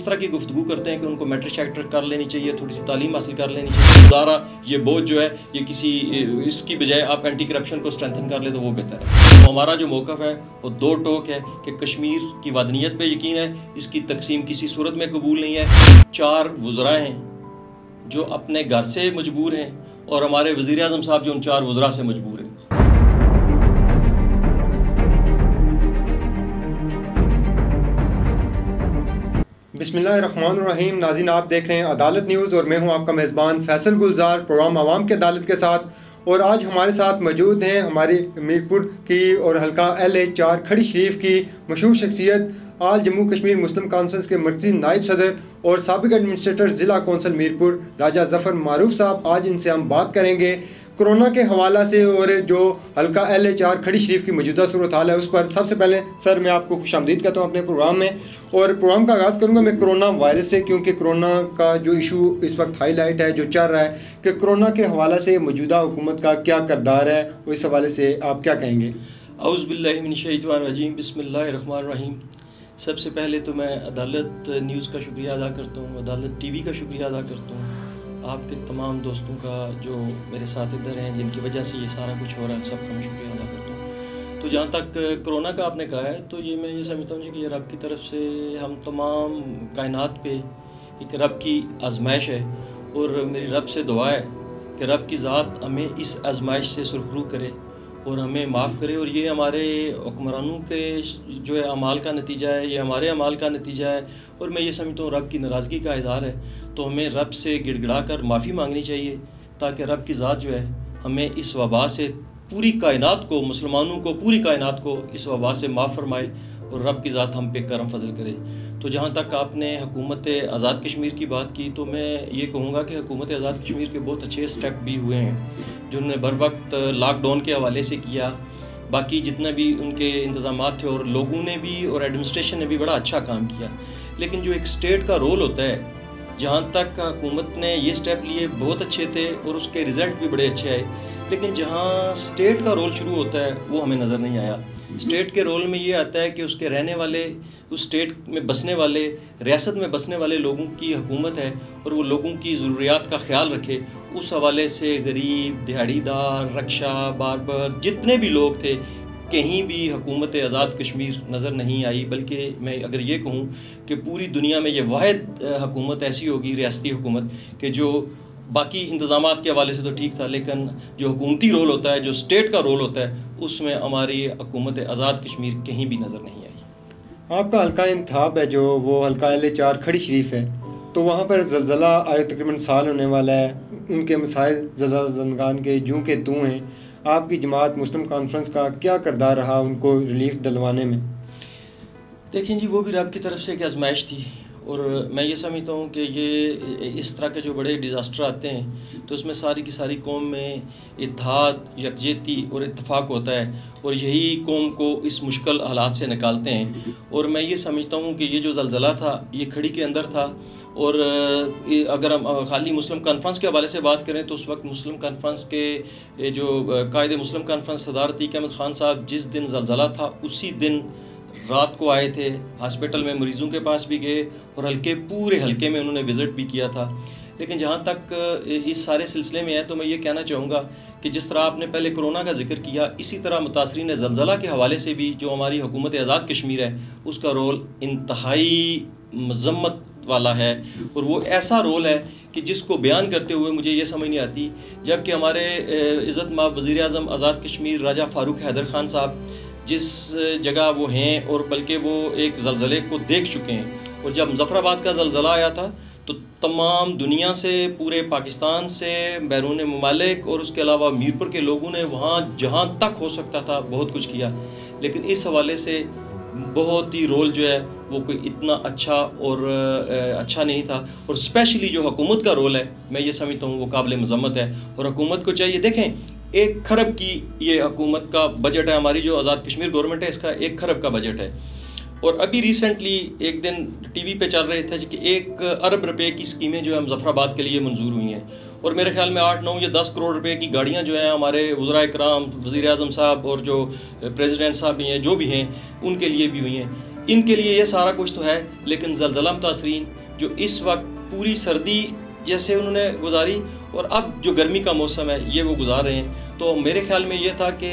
طرح کی گفتگو کرتے ہیں کہ ان کو میٹرک شیکٹر کر لینی چاہیے, تھوڑی سی تعلیم حاصل کر لینی چاہیے, ادارہ یہ بوجھ جو ہے یہ کسی اس کی بجائے آپ اینٹی کرپشن کو اسٹرینتھن کر لیں تو وہ بہتر ہے. تو ہمارا جو موقف ہے وہ دو ٹوک ہے کہ کشمیر کی وطنیت پہ یقین ہے, اس کی تقسیم کسی صورت میں قبول نہیں ہے. 4 وزراء ہیں جو اپنے گھر سے مجبور ہیں اور ہمارے وزیر اعظم صاحب جو ان 4 وزراء سے مجبور ہیں. بسم اللہ الرحمن الرحیم. ناظرین, آپ دیکھ رہے ہیں عدالت نیوز اور میں ہوں آپ کا میزبان فیصل گلزار, پروگرام عوام کی عدالت کے ساتھ. اور آج ہمارے ساتھ موجود ہیں ہماری میرپور کی اور حلقہ LA4 کھڑی شریف کی مشہور شخصیت, آل جموں کشمیر مسلم کانفرنس کے مرکزی نائب صدر اور سابق ایڈمنسٹریٹر ضلع کونسل میرپور راجہ ظفر معروف صاحب. آج ان سے ہم بات کریں گے کرونا کے حوالہ سے اور جو حلقہ LA4 کھڑی شریف کی موجودہ صورتحال ہے اس پر. سب سے پہلے سر میں آپ کو خوش آمدید کہتا ہوں اپنے پروگرام میں, اور پروگرام کا آغاز کروں گا میں کرونا وائرس سے, کیونکہ کرونا کا جو ایشو اس وقت ہائی لائٹ ہے, جو چل رہا ہے کہ کرونا کے حوالہ سے موجودہ حکومت کا کیا کردار ہے, اس حوالے سے آپ کیا کہیں گے؟ اعوذ باللہ من الشیطان الرجیم, بسم اللہ الرحمن الرحیم. سب سے پہلے تو میں عدالت نیوز کا شکریہ ادا کرتا ہوں, عدالت TV کا شکریہ ادا کرتا ہوں, آپ کے تمام دوستوں کا جو میرے ساتھ ادھر ہیں جن کی وجہ سے یہ سارا کچھ ہو رہا ہے, سب کا میں شکریہ ادا کرتا ہوں. تو جہاں تک کرونا کا آپ نے کہا ہے تو یہ میں یہ سمجھتا ہوں کہ یہ رب کی طرف سے ہم تمام کائنات پہ ایک رب کی آزمائش ہے, اور میری رب سے دعا ہے کہ رب کی ذات ہمیں اس آزمائش سے سرخرو کرے اور ہمیں معاف کرے. اور یہ ہمارے حکمرانوں کے جو ہے اعمال کا نتیجہ ہے, یہ ہمارے اعمال کا نتیجہ ہے, اور میں یہ سمجھتا ہوں رب کی ناراضگی کا اظہار ہے. تو ہمیں رب سے گڑ گڑا کر معافی مانگنی چاہیے تاکہ رب کی ذات جو ہے ہمیں اس وبا سے, پوری کائنات کو, مسلمانوں کو, پوری کائنات کو اس وبا سے معاف فرمائے اور رب کی ذات ہم پہ کرم فضل کرے. تو جہاں تک آپ نے حکومت آزاد کشمیر کی بات کی تو میں یہ کہوں گا کہ حکومت آزاد کشمیر کے بہت اچھے سٹیپ بھی ہوئے ہیں جنہوں نے بر وقت لاک ڈاؤن کے حوالے سے کیا. باقی جتنا بھی ان کے انتظامات تھے اور لوگوں نے بھی اور ایڈمنسٹریشن نے بھی بڑا اچھا کام کیا. لیکن جو ایک اسٹیٹ کا رول ہوتا ہے, جہاں تک حکومت نے یہ سٹیپ لیے بہت اچھے تھے اور اس کے رزلٹ بھی بڑے اچھے آئے, لیکن جہاں اسٹیٹ کا رول شروع ہوتا ہے وہ ہمیں نظر نہیں آیا. اسٹیٹ کے رول میں یہ آتا ہے کہ اس کے رہنے والے, اس اسٹیٹ میں بسنے والے, ریاست میں بسنے والے لوگوں کی حکومت ہے اور وہ لوگوں کی ضروریات کا خیال رکھے. اس حوالے سے غریب, دیہڑی دار, رکشہ, باربر, جتنے بھی لوگ تھے, کہیں بھی حکومت آزاد کشمیر نظر نہیں آئی. بلکہ میں اگر یہ کہوں کہ پوری دنیا میں یہ واحد حکومت ایسی ہوگی, ریاستی حکومت, کہ جو باقی انتظامات کے حوالے سے تو ٹھیک تھا لیکن جو حکومتی رول ہوتا ہے, جو اسٹیٹ کا رول ہوتا ہے, اس میں ہماری حکومت آزاد کشمیر کہیں بھی نظر نہیں آئی. آپ کا حلقہ انتخاب ہے جو وہ حلقہ LA4 کھڑی شریف ہے, تو وہاں پر زلزلہ آئے تقریباً سال ہونے والا ہے, ان کے مسائل زلزلہ زندگان کے جوں کے توں ہیں. آپ کی جماعت مسلم کانفرنس کا کیا کردار رہا ان کو ریلیف دلوانے میں؟ دیکھیں جی, وہ بھی رب کی طرف سے ایک آزمائش تھی, اور میں یہ سمجھتا ہوں کہ یہ اس طرح کے جو بڑے ڈیزاسٹر آتے ہیں تو اس میں ساری کی ساری قوم میں اتحاد, یکجہتی اور اتفاق ہوتا ہے, اور یہی قوم کو اس مشکل حالات سے نکالتے ہیں. اور میں یہ سمجھتا ہوں کہ یہ جو زلزلہ تھا یہ کھڑی کے اندر تھا, اور اگر ہم خالی مسلم کانفرنس کے حوالے سے بات کریں تو اس وقت مسلم کانفرنس کے جو قائد مسلم کانفرنس صدر عتیق احمد خان صاحب جس دن زلزلہ تھا اسی دن رات کو آئے تھے, ہاسپٹل میں مریضوں کے پاس بھی گئے اور پورے حلقے میں انہوں نے وزٹ بھی کیا تھا. لیکن جہاں تک اس سارے سلسلے میں ہے تو میں یہ کہنا چاہوں گا کہ جس طرح آپ نے پہلے کرونا کا ذکر کیا, اسی طرح متاثرین زلزلہ کے حوالے سے بھی جو ہماری حکومت آزاد کشمیر ہے اس کا رول انتہائی مذمت والا ہے, اور وہ ایسا رول ہے کہ جس کو بیان کرتے ہوئے مجھے یہ سمجھ نہیں آتی. جبکہ ہمارے عزت مآب وزیر اعظم آزاد کشمیر راجہ فاروق حیدر خان صاحب جس جگہ وہ ہیں, اور بلکہ وہ ایک زلزلے کو دیکھ چکے ہیں, اور جب مظفر آباد کا زلزلہ آیا تھا تو تمام دنیا سے, پورے پاکستان سے, بیرون ممالک اور اس کے علاوہ میرپور کے لوگوں نے وہاں جہاں تک ہو سکتا تھا بہت کچھ کیا. لیکن اس حوالے سے بہت ہی رول جو ہے وہ کوئی اتنا اچھا نہیں تھا, اور اسپیشلی جو حکومت کا رول ہے میں یہ سمجھتا ہوں وہ قابل مذمت ہے. اور حکومت کو چاہیے, دیکھیں 1 کھرب کی یہ حکومت کا بجٹ ہے, ہماری جو آزاد کشمیر گورنمنٹ ہے اس کا 1 کھرب کا بجٹ ہے, اور ابھی ریسنٹلی ایک دن ٹی وی پہ چل رہے تھے کہ 1 ارب روپے کی اسکیمیں جو ہے مظفر آباد کے لیے منظور ہوئی ہیں, اور میرے خیال میں 8, 9 یا 10 کروڑ روپے کی گاڑیاں جو ہیں ہمارے وزراء کرام, وزیر اعظم صاحب اور جو پریزیڈنٹ صاحب بھی ہیں, جو بھی ہیں, ان کے لیے بھی ہوئی ہیں. ان کے لیے یہ سارا کچھ تو ہے, لیکن زلزلہ متاثرین جو اس وقت پوری سردی جیسے انہوں نے گزاری اور اب جو گرمی کا موسم ہے یہ وہ گزار رہے ہیں. تو میرے خیال میں یہ تھا کہ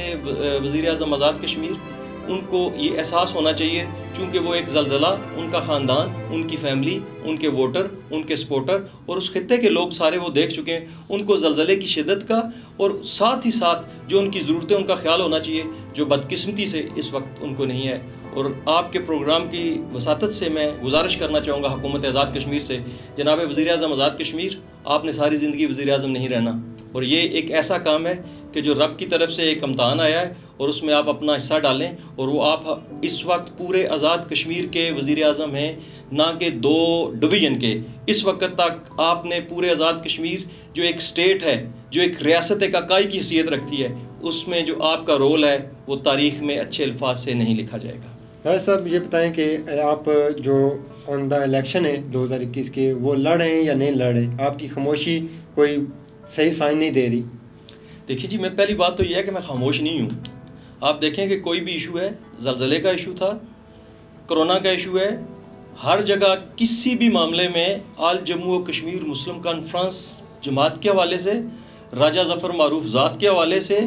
وزیر اعظم آزاد کشمیر ان کو یہ احساس ہونا چاہیے، چونکہ وہ ایک زلزلہ، ان کا خاندان، ان کی فیملی، ان کے ووٹر، ان کے سپورٹر اور اس خطے کے لوگ سارے وہ دیکھ چکے ہیں. ان کو زلزلے کی شدت کا اور ساتھ ہی ساتھ جو ان کی ضرورتیں ان کا خیال ہونا چاہیے، جو بدقسمتی سے اس وقت ان کو نہیں ہے. اور آپ کے پروگرام کی وساطت سے میں گزارش کرنا چاہوں گا حکومت آزاد کشمیر سے، جناب وزیر اعظم آزاد کشمیر، آپ نے ساری زندگی وزیر اعظم نہیں رہنا، اور یہ ایک ایسا کام ہے کہ جو رب کی طرف سے ایک امتحان آیا ہے اور اس میں آپ اپنا حصہ ڈالیں. اور وہ آپ اس وقت پورے آزاد کشمیر کے وزیر اعظم ہیں، نہ کہ 2 ڈویژن کے. اس وقت تک آپ نے پورے آزاد کشمیر جو ایک اسٹیٹ ہے، جو ایک ریاست عقائی کی حیثیت رکھتی ہے، اس میں جو آپ کا رول ہے وہ تاریخ میں اچھے الفاظ سے نہیں لکھا جائے گا. بھائی صاحب یہ بتائیں کہ آپ جو آن دا الیکشن ہے 2021 کے، وہ لڑ رہے ہیں یا نہیں لڑ رہے؟ آپ کی خاموشی کوئی صحیح سائن نہیں دے رہی. دیکھیے جی، میں پہلی بات تو یہ ہے کہ میں خاموش نہیں ہوں. آپ دیکھیں کہ کوئی بھی ایشو ہے، زلزلے کا ایشو تھا، کرونا کا ایشو ہے، ہر جگہ کسی بھی معاملے میں آل جموں و کشمیر مسلم کانفرنس جماعت کے حوالے سے، راجہ ظفر معروف ذات کے حوالے سے،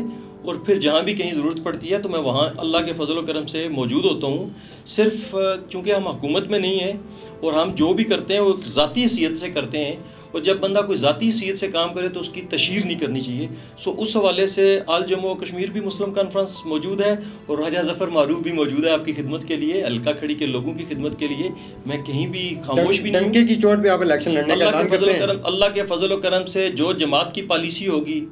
اور پھر جہاں بھی کہیں ضرورت پڑتی ہے تو میں وہاں اللہ کے فضل و کرم سے موجود ہوتا ہوں. صرف چونکہ ہم حکومت میں نہیں ہیں اور ہم جو بھی کرتے ہیں وہ ایک ذاتی حیثیت سے کرتے ہیں، اور جب بندہ کوئی ذاتی حیثیت سے کام کرے تو اس کی تشہیر نہیں کرنی چاہیے. اس حوالے سے آل جموں و کشمیر بھی مسلم کانفرنس موجود ہے اور راجہ ظفر معروف بھی موجود ہے آپ کی خدمت کے لیے، حلقہ کھڑی کے لوگوں کی خدمت کے لیے. میں کہیں بھی خاموش بھی نہیں ہوں. ڈنکے کی چوٹ پہ آپ الیکشن لڑنے کا اعلان کرتے ہیں. اللہ کے فضل و کرم سے جو جماعت کی پالیسی ہوگی،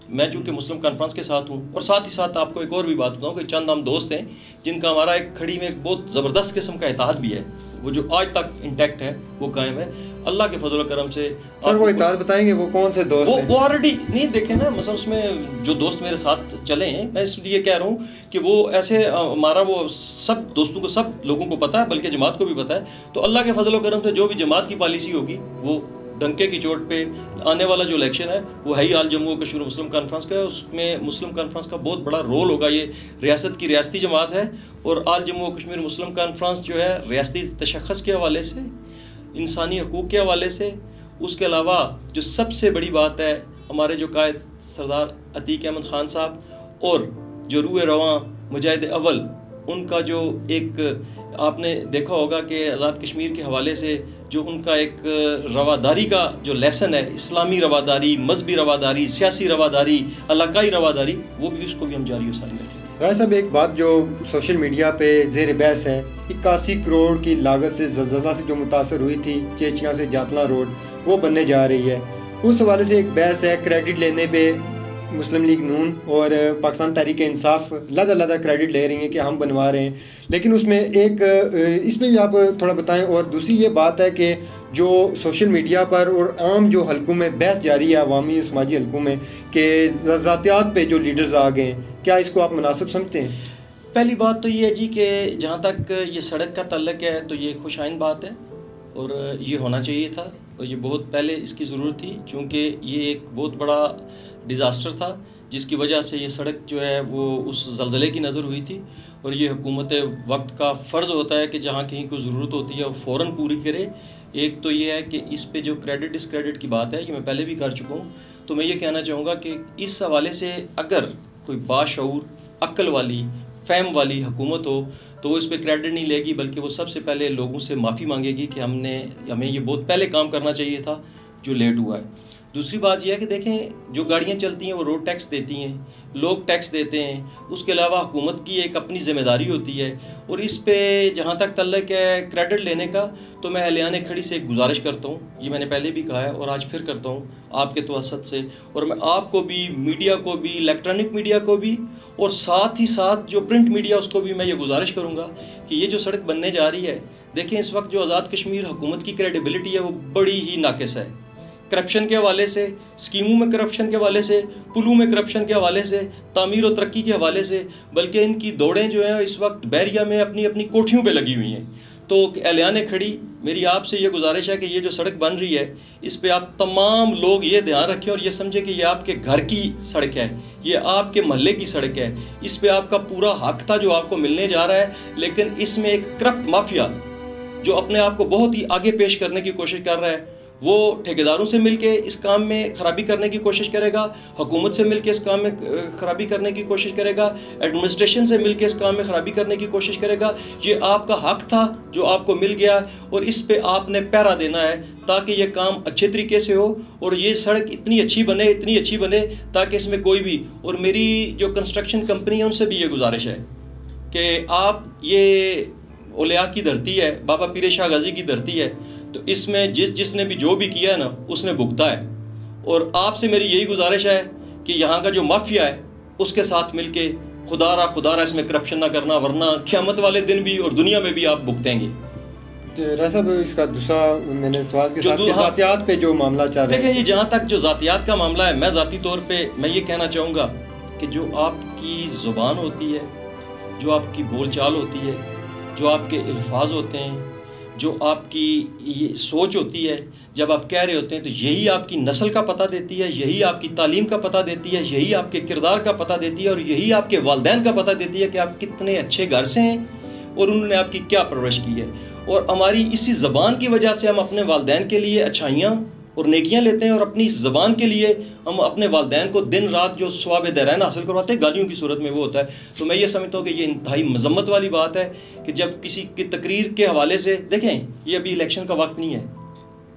میں چونکہ مسلم کانفرنس کے ساتھ ہوں، اور ساتھ ہی ساتھ آپ کو ایک اور بھی بات بتاؤں کہ چند ہم دوست ہیں جن کا ہمارا ایک کھڑی میں ایک بہت زبردست قسم کا اتحاد بھی ہے، وہ جو آج تک انٹیکٹ ہے، وہ قائم ہے اللہ کے فضل و کرم سے. سر وہ اتحاد بتائیں گے وہ کون سے دوست ہیں؟ وہ آلریڈی نہیں دیکھیں نا، مثلا اس میں جو دوست میرے ساتھ چلے ہیں، میں اس لیے کہہ رہا ہوں کہ وہ ایسے ہمارا وہ سب دوستوں کو، سب لوگوں کو پتہ ہے، بلکہ جماعت کو بھی پتہ ہے. تو اللہ کے فضل و کرم سے جو بھی جماعت کی پالیسی ہوگی وہ ڈنکے کی چوٹ پہ آنے والا جو الیکشن ہے وہ ہے ہی آل جموں و کشمیر مسلم کانفرنس کا ہے. اس میں مسلم کانفرنس کا بہت بڑا رول ہوگا. یہ ریاست کی ریاستی جماعت ہے اور آل جموں و کشمیر مسلم کانفرنس جو ہے ریاستی تشخص کے حوالے سے، انسانی حقوق کے حوالے سے، اس کے علاوہ جو سب سے بڑی بات ہے، ہمارے جو قائد سردار عتیق احمد خان صاحب اور جو روح رواں مجاہد اول، ان کا جو ایک آپ نے دیکھا ہوگا کہ آزاد کشمیر کے حوالے سے جو ان کا ایک رواداری کا جو لیسن ہے، اسلامی رواداری، مذہبی رواداری، سیاسی رواداری، علاقائی رواداری، وہ بھی اس کو بھی ہم جاری و ساری رکھیں گے. رائے صاحب ایک بات جو سوشل میڈیا پہ زیر بحث ہے، 81 کروڑ کی لاگت سے زلزلہ سے جو متاثر ہوئی تھی چیچیاں سے جاتلاں روڈ، وہ بننے جا رہی ہے. اس حوالے سے ایک بحث ہے، کریڈٹ لینے پہ مسلم لیگ نون اور پاکستان تحریک انصاف علیحدہ کریڈٹ لے رہی ہیں کہ ہم بنوا رہے ہیں، لیکن اس میں اس میں بھی آپ تھوڑا بتائیں. اور دوسری یہ بات ہے کہ جو سوشل میڈیا پر اور عام جو حلقوں میں بحث جاری ہے، عوامی سماجی حلقوں میں، کہ ذاتیات پہ جو لیڈرز آ گئے ہیں، کیا اس کو آپ مناسب سمجھتے ہیں؟ پہلی بات تو یہ ہے جی کہ جہاں تک یہ سڑک کا تعلق ہے تو یہ خوش آئند بات ہے اور یہ ہونا چاہیے تھا، اور یہ بہت پہلے اس کی ضرورت تھی، چونکہ یہ ایک بہت بڑا ڈیزاسٹر تھا جس کی وجہ سے یہ سڑک جو ہے وہ اس زلزلے کی نظر ہوئی تھی. اور یہ حکومت وقت کا فرض ہوتا ہے کہ جہاں کہیں کوئی ضرورت ہوتی ہے وہ فوراً پوری کرے. ایک تو یہ ہے کہ اس پہ جو کریڈٹ ڈسکریڈٹ کی بات ہے یہ میں پہلے بھی کر چکا ہوں، تو میں یہ کہنا چاہوں گا کہ اس حوالے سے اگر کوئی باشعور، عقل والی، فہم والی حکومت ہو تو وہ اس پہ کریڈٹ نہیں لے گی، بلکہ وہ سب سے پہلے لوگوں سے معافی مانگے گی کہ ہمیں یہ بہت پہلے کام کرنا چاہیے تھا جو لیٹ ہوا ہے. دوسری بات یہ ہے کہ دیکھیں جو گاڑیاں چلتی ہیں وہ روڈ ٹیکس دیتی ہیں، لوگ ٹیکس دیتے ہیں، اس کے علاوہ حکومت کی ایک اپنی ذمہ داری ہوتی ہے. اور اس پہ جہاں تک تعلق ہے کریڈٹ لینے کا، تو میں اہلیان کھڑی سے ایک گزارش کرتا ہوں، یہ میں نے پہلے بھی کہا ہے اور آج پھر کرتا ہوں آپ کے توسط سے، اور میں آپ کو بھی، میڈیا کو بھی، الیکٹرانک میڈیا کو بھی، اور ساتھ ہی ساتھ جو پرنٹ میڈیا اس کو بھی میں یہ گزارش کروں گا کہ یہ جو سڑک بننے جا رہی ہے، دیکھیں اس وقت جو آزاد کشمیر حکومت کی کریڈیبلٹی ہے وہ بڑی ہی ناقص ہے. کرپشن کے حوالے سے، اسکیموں میں کرپشن کے حوالے سے، پلوں میں کرپشن کے حوالے سے، تعمیر و ترقی کے حوالے سے، بلکہ ان کی دوڑیں جو ہیں اس وقت بحریہ میں اپنی اپنی کوٹھیوں پہ لگی ہوئی ہیں. تو اہلیان کھڑی میری آپ سے یہ گزارش ہے کہ یہ جو سڑک بن رہی ہے اس پہ آپ تمام لوگ یہ دھیان رکھیں اور یہ سمجھیں کہ یہ آپ کے گھر کی سڑک ہے، یہ آپ کے محلے کی سڑک ہے، اس پہ آپ کا پورا حق تھا جو آپ کو ملنے جا رہا ہے. لیکن اس میں ایک کرپٹ مافیا جو اپنے آپ کو بہت ہی آگے پیش کرنے کی کوشش کر رہا ہے وہ ٹھیکیداروں سے مل کے اس کام میں خرابی کرنے کی کوشش کرے گا، حکومت سے مل کے اس کام میں خرابی کرنے کی کوشش کرے گا، ایڈمنسٹریشن سے مل کے اس کام میں خرابی کرنے کی کوشش کرے گا۔ یہ آپ کا حق تھا جو آپ کو مل گیا، اور اس پہ آپ نے پہرا دینا ہے تاکہ یہ کام اچھے طریقے سے ہو، اور یہ سڑک اتنی اچھی بنے تاکہ اس میں کوئی بھی، اور میری جو کنسٹرکشن کمپنی ہے ان سے بھی یہ گزارش ہے کہ آپ، یہ اولیاء کی دھرتی ہے، بابا پیر شاہ غازی کی دھرتی ہے، تو اس میں جس نے بھی جو بھی کیا ہے نا اس نے بھگتا ہے، اور آپ سے میری یہی گزارش ہے کہ یہاں کا جو مافیا ہے اس کے ساتھ مل کے خدا را اس میں کرپشن نہ کرنا، ورنہ قیامت والے دن بھی اور دنیا میں بھی آپ بھگتیں گے۔ راجہ صاحب اس کا دوسرا میں نے سوال کے ساتھ ذاتیات پہ جو معاملہ چل رہا ہے، دیکھیں جہاں تک جو ذاتیات کا معاملہ ہے، میں ذاتی طور پہ میں یہ کہنا چاہوں گا کہ جو آپ کی زبان ہوتی ہے، جو آپ کی بول چال ہوتی ہے، جو آپ کے الفاظ ہوتے ہیں، جو آپ کی یہ سوچ ہوتی ہے، جب آپ کہہ رہے ہوتے ہیں تو یہی آپ کی نسل کا پتہ دیتی ہے، یہی آپ کی تعلیم کا پتہ دیتی ہے، یہی آپ کے کردار کا پتہ دیتی ہے، اور یہی آپ کے والدین کا پتہ دیتی ہے کہ آپ کتنے اچھے گھر سے ہیں اور انہوں نے آپ کی کیا پرورش کی ہے۔ اور ہماری اسی زبان کی وجہ سے ہم اپنے والدین کے لیے اچھائیاں اور نیکیاں لیتے ہیں، اور اپنی اس زبان کے لیے ہم اپنے والدین کو دن رات جو ثواب دیرین حاصل کرواتے ہیں، گالیوں کی صورت میں وہ ہوتا ہے۔ تو میں یہ سمجھتا ہوں کہ یہ انتہائی مذمت والی بات ہے کہ جب کسی کی تقریر کے حوالے سے، دیکھیں یہ ابھی الیکشن کا وقت نہیں ہے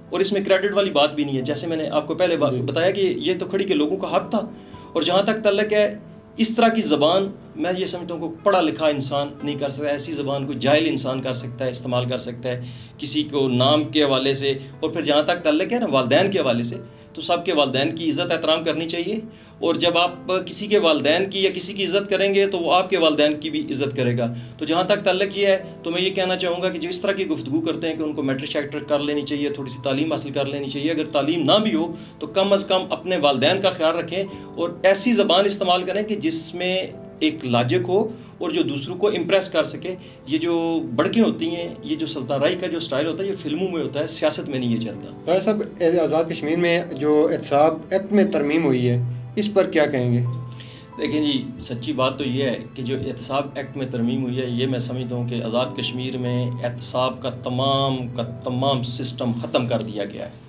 اور اس میں کریڈٹ والی بات بھی نہیں ہے، جیسے میں نے آپ کو پہلے بتایا کہ یہ تو کھڑی کے لوگوں کا حق تھا، اور جہاں تک تعلق ہے اس طرح کی زبان، میں یہ سمجھتا ہوں کہ پڑھا لکھا انسان نہیں کر سکتا، ایسی زبان کو جاہل انسان کر سکتا ہے، استعمال کر سکتا ہے کسی کو نام کے حوالے سے، اور پھر جہاں تک تعلق ہے نا والدین کے حوالے سے، تو سب کے والدین کی عزت احترام کرنی چاہیے، اور جب آپ کسی کے والدین کی یا کسی کی عزت کریں گے تو وہ آپ کے والدین کی بھی عزت کرے گا۔ تو جہاں تک تعلق یہ ہے تو میں یہ کہنا چاہوں گا کہ جو اس طرح کی گفتگو کرتے ہیں کہ ان کو میٹرک شیٹرک کر لینی چاہیے، تھوڑی سی تعلیم حاصل کر لینی چاہیے، اگر تعلیم نہ بھی ہو تو کم از کم اپنے والدین کا خیال رکھیں اور ایسی زبان استعمال کریں کہ جس میں ایک لاجک ہو اور جو دوسروں کو امپریس کر سکے۔ یہ جو بڑکیں ہوتی ہیں، یہ جو سلطان رائی کا جو سٹائل ہوتا ہے، یہ فلموں میں ہوتا ہے، سیاست میں نہیں یہ چلتا۔ صاحب آزاد کشمیر میں جو احتساب ایکٹ میں ترمیم ہوئی ہے اس پر کیا کہیں گے؟ دیکھیں جی، سچی بات تو یہ ہے کہ جو احتساب ایکٹ میں ترمیم ہوئی ہے، یہ میں سمجھتا ہوں کہ آزاد کشمیر میں احتساب کا تمام سسٹم ختم کر دیا گیا ہے،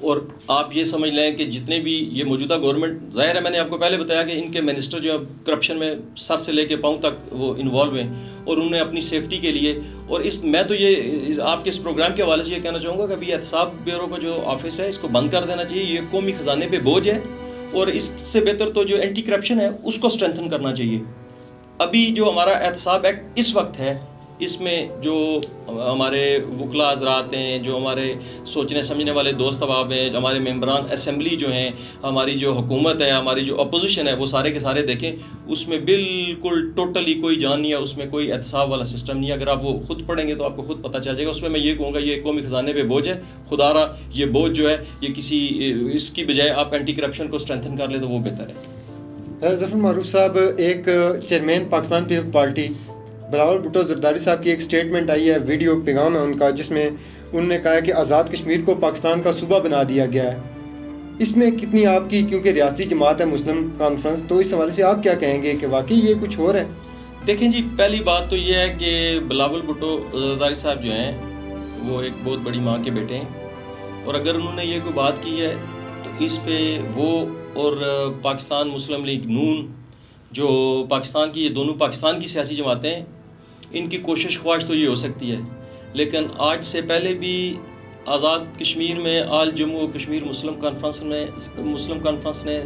اور آپ یہ سمجھ لیں کہ جتنے بھی یہ موجودہ گورنمنٹ، ظاہر ہے میں نے آپ کو پہلے بتایا کہ ان کے منسٹر جو کرپشن میں سر سے لے کے پاؤں تک وہ انوالو ہیں، اور انہوں نے اپنی سیفٹی کے لیے، اور میں تو یہ آپ کے اس پروگرام کے حوالے سے یہ کہنا چاہوں گا کہ ابھی احتساب بیورو کا جو آفس ہے اس کو بند کر دینا چاہیے، یہ قومی خزانے پہ بوجھ ہے، اور اس سے بہتر تو جو اینٹی کرپشن ہے اس کو اسٹرینتھن کرنا چاہیے۔ ابھی جو ہمارا احتساب ایکٹ اس وقت ہے، اس میں جو ہمارے وکلاء حضرات ہیں، جو ہمارے سوچنے سمجھنے والے دوست احباب ہیں، ہمارے ممبران اسمبلی جو ہیں، ہماری جو حکومت ہے، ہماری جو اپوزیشن ہے، وہ سارے کے سارے دیکھیں اس میں بالکل ٹوٹلی کوئی جان نہیں ہے، اس میں کوئی احتساب والا سسٹم نہیں ہے۔ اگر آپ وہ خود پڑھیں گے تو آپ کو خود پتہ چل جائے گا۔ اس میں میں یہ کہوں گا یہ قومی خزانے پہ بوجھ ہے، خدا را یہ بوجھ جو ہے یہ کسی اس کی بجائے آپ اینٹی کرپشن کو اسٹرینتھن کر لیں تو وہ بہتر ہے۔ ظفر معروف صاحب، ایک chairman Pakistan Peoples Party Bilawal Bhutto Zardari صاحب کی ایک سٹیٹمنٹ آئی ہے، ویڈیو پیغام ہے ان کا، جس میں انہوں نے کہا ہے کہ آزاد کشمیر کو پاکستان کا صوبہ بنا دیا گیا ہے۔ اس میں کتنی آپ کی، کیونکہ ریاستی جماعت ہے مسلم کانفرنس، تو اس حوالے سے آپ کیا کہیں گے کہ واقعی یہ کچھ اور ہے؟ دیکھیں جی، پہلی بات تو یہ ہے کہ بلاول بھٹو زرداری صاحب جو ہیں وہ ایک بہت بڑی ماں کے بیٹے ہیں، اور اگر انہوں نے یہ کوئی بات کی ہے تو اس پہ وہ اور پاکستان مسلم لیگ نون، جو پاکستان کی، یہ دونوں پاکستان کی سیاسی جماعتیں ہیں، ان کی کوشش خواہش تو یہ ہو سکتی ہے، لیکن آج سے پہلے بھی آزاد کشمیر میں آل جموں و کشمیر مسلم کانفرنس نے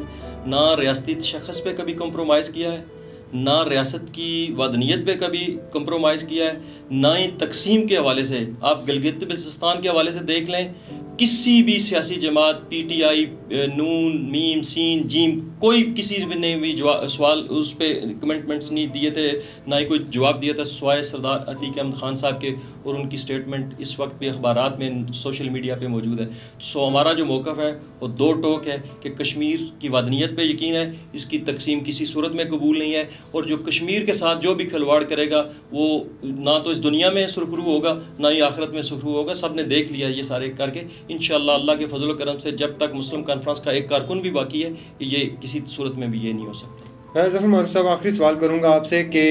نہ ریاستی تشخص پہ کبھی کمپرومائز کیا ہے، نہ ریاست کی وطنیت پہ کبھی کمپرومائز کیا ہے، نہ ہی تقسیم کے حوالے سے۔ آپ گلگت بلتستان کے حوالے سے دیکھ لیں، کسی بھی سیاسی جماعت، پی ٹی آئی، نون، میم، سین، جیم، کوئی کسی نے بھی سوال اس پہ کمنٹمنٹس نہیں دیے تھے، نہ ہی کوئی جواب دیا تھا سوائے سردار عتیق احمد خان صاحب کے، اور ان کی سٹیٹمنٹ اس وقت بھی اخبارات میں، سوشل میڈیا پہ موجود ہے۔ سو ہمارا جو موقف ہے وہ دو ٹوک ہے کہ کشمیر کی وطنیت پہ یقین ہے، اس کی تقسیم کسی صورت میں قبول نہیں ہے، اور جو کشمیر کے ساتھ جو بھی کھلواڑ کرے گا وہ نہ تو اس دنیا میں سرخرو ہوگا نہ ہی آخرت میں سرخرو ہوگا۔ سب نے دیکھ لیا یہ سارے کر کے، انشاءاللہ اللہ کے فضل و کرم سے جب تک مسلم کانفرنس کا ایک کارکن بھی باقی ہے یہ کسی صورت میں بھی یہ نہیں ہو سکتا۔ میں ظفر معروف صاحب آخری سوال کروں گا آپ سے کہ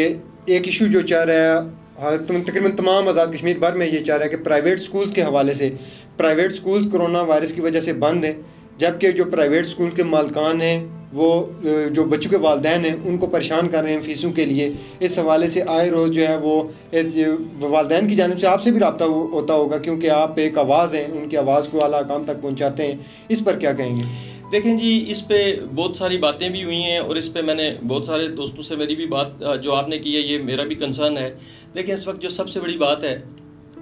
ایک ایشو جو چل رہا ہے تقریباً تمام آزاد کشمیر بھر میں یہ چاہ رہا ہے کہ پرائیویٹ سکولز کے حوالے سے پرائیویٹ سکولز کرونا وائرس کی وجہ سے بند ہیں، جبکہ جو پرائیویٹ سکول کے مالکان ہیں وہ جو بچوں کے والدین ہیں ان کو پریشان کر رہے ہیں فیسوں کے لیے. اس حوالے سے آئے روز جو ہے وہ والدین کی جانب سے آپ سے بھی رابطہ ہوتا ہوگا، کیونکہ آپ ایک آواز ہیں، ان کی آواز کو اعلیٰ حکام تک پہنچاتے ہیں. اس پر کیا کہیں گے؟ دیکھیں جی، اس پہ بہت ساری باتیں بھی ہوئی ہیں اور اس پہ میں نے بہت سارے دوستوں سے میری بھی بات جو آپ نے کی ہے یہ میرا بھی کنسرن ہے. دیکھیں اس وقت جو سب سے بڑی بات ہے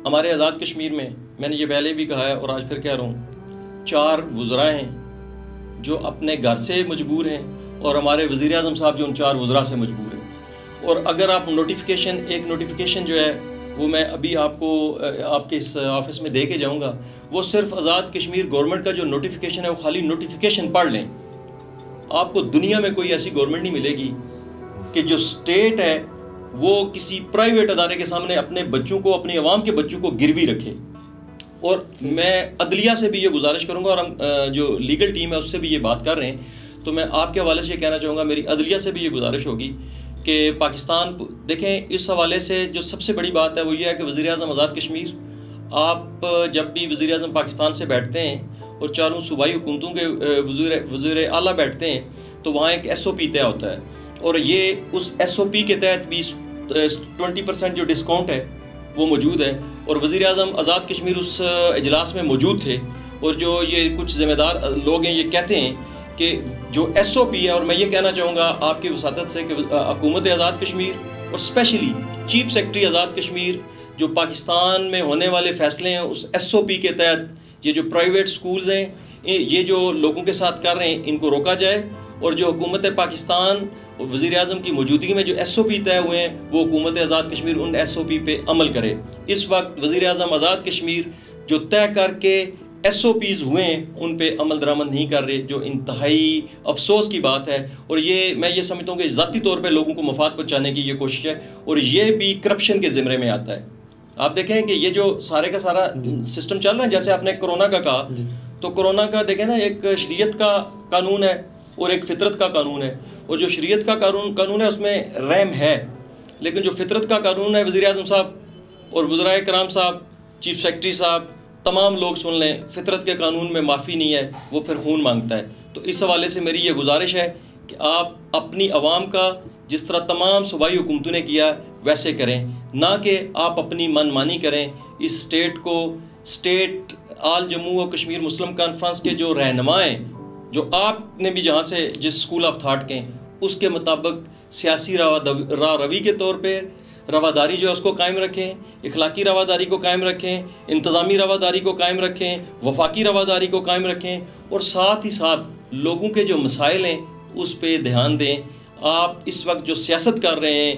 ہمارے آزاد کشمیر میں نے یہ پہلے بھی کہا ہے اور آج پھر کہہ رہا ہوں، 4 وزراء ہیں جو اپنے گھر سے مجبور ہیں اور ہمارے وزیر اعظم صاحب جو ان 4 وزراء سے مجبور ہیں. اور اگر آپ ایک نوٹیفیکیشن جو ہے وہ میں ابھی آپ کو آپ کے اس آفس میں دے کے جاؤں گا، وہ صرف آزاد کشمیر گورنمنٹ کا جو نوٹیفیکیشن ہے وہ خالی نوٹیفیکیشن پڑھ لیں. آپ کو دنیا میں کوئی ایسی گورنمنٹ نہیں ملے گی کہ جو اسٹیٹ ہے وہ کسی پرائیویٹ ادارے کے سامنے اپنے بچوں کو، اپنی عوام کے بچوں کو گروی رکھے. اور میں عدلیہ سے بھی یہ گزارش کروں گا اور ہم جو لیگل ٹیم ہے اس سے بھی یہ بات کر رہے ہیں، تو میں آپ کے حوالے سے یہ کہنا چاہوں گا، میری عدلیہ سے بھی یہ گزارش ہوگی کہ پاکستان دیکھیں اس حوالے سے جو سب سے بڑی بات ہے وہ یہ ہے کہ وزیر اعظم آزاد کشمیر، آپ جب بھی وزیر اعظم پاکستان سے بیٹھتے ہیں اور چاروں صوبائی حکومتوں کے وزیر اعلیٰ بیٹھتے ہیں تو وہاں ایک SOP طے ہوتا ہے اور یہ اس SOP کے تحت بھی 20% جو ڈسکاؤنٹ ہے وہ موجود ہے. اور وزیر اعظم آزاد کشمیر اس اجلاس میں موجود تھے اور جو یہ کچھ ذمہ دار لوگ ہیں یہ کہتے ہیں کہ جو SOP ہے، اور میں یہ کہنا چاہوں گا آپ کی وساطت سے کہ حکومت آزاد کشمیر اور especially chief secretary Azad Kashmir جو پاکستان میں ہونے والے فیصلے ہیں اس SOP کے تحت یہ جو پرائیویٹ سکولز ہیں یہ جو لوگوں کے ساتھ کر رہے ہیں ان کو روکا جائے، اور جو حکومت پاکستان وزیر اعظم کی موجودگی میں جو SOP طے ہوئے ہیں وہ حکومت آزاد کشمیر ان SOP پہ عمل کرے. اس وقت وزیر اعظم آزاد کشمیر جو طے کر کے SOPs ہوئے ہیں ان پہ عمل درآمد نہیں کر رہے، جو انتہائی افسوس کی بات ہے. اور میں یہ سمجھتا ہوں کہ ذاتی طور پہ لوگوں کو مفاد پہنچانے کی یہ کوشش ہے اور یہ بھی کرپشن کے زمرے میں آتا ہے. آپ دیکھیں کہ یہ جو سارے کا سارا سسٹم چل رہا ہے، جیسے آپ نے کرونا کا کہا تو کرونا کا دیکھیں نا ایک شریعت کا قانون ہے اور ایک فطرت کا قانون ہے، اور جو شریعت کا قانون ہے اس میں رحم ہے، لیکن جو فطرت کا قانون ہے وزیر اعظم صاحب اور وزرائے کرام صاحب، چیف سیکرٹری صاحب، تمام لوگ سن لیں، فطرت کے قانون میں معافی نہیں ہے، وہ پھر خون مانگتا ہے. تو اس حوالے سے میری یہ گزارش ہے کہ آپ اپنی عوام کا جس طرح تمام صوبائی حکومتوں نے کیا ویسے کریں، نہ کہ آپ اپنی من مانی کریں. اس اسٹیٹ آل جموں و کشمیر مسلم کانفرنس کے جو رہنما ہیں، جو آپ نے بھی جہاں سے جس اسکول آف تھاٹ کے اس کے مطابق سیاسی روی کے طور پہ رواداری جو ہے اس کو قائم رکھیں، اخلاقی رواداری کو قائم رکھیں، انتظامی رواداری کو قائم رکھیں، وفاقی رواداری کو قائم رکھیں، اور ساتھ ہی ساتھ لوگوں کے جو مسائل ہیں اس پہ دھیان دیں. آپ اس وقت جو سیاست کر رہے ہیں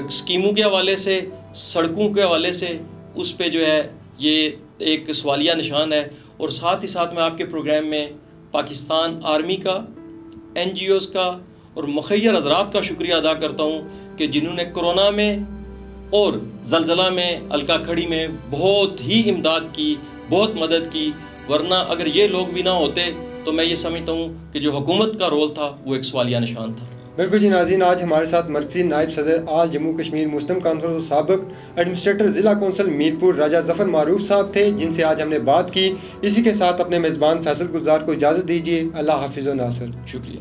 اسکیموں کے حوالے سے، سڑکوں کے حوالے سے، اس پہ جو ہے یہ ایک سوالیہ نشان ہے. اور ساتھ ہی ساتھ میں آپ کے پروگرام میں پاکستان آرمی کا، NGOs کا اور مخیر حضرات کا شکریہ ادا کرتا ہوں کہ جنہوں نے کرونا میں اور زلزلہ میں، الکا کھڑی میں بہت ہی امداد کی، بہت مدد کی. ورنہ اگر یہ لوگ بھی نہ ہوتے تو میں یہ سمجھتا ہوں کہ جو حکومت کا رول تھا وہ ایک سوالیہ نشان تھا. بالکل جی ناظرین، آج ہمارے ساتھ مرکزی نائب صدر آل جموں کشمیر مسلم کانفرنس اور سابق ایڈمنسٹریٹر ضلع کونسل میرپور راجہ ظفر معروف صاحب تھے، جن سے آج ہم نے بات کی. اسی کے ساتھ اپنے میزبان فیصل گلزار کو اجازت دیجیے. اللہ حافظ و ناصر. شکریہ.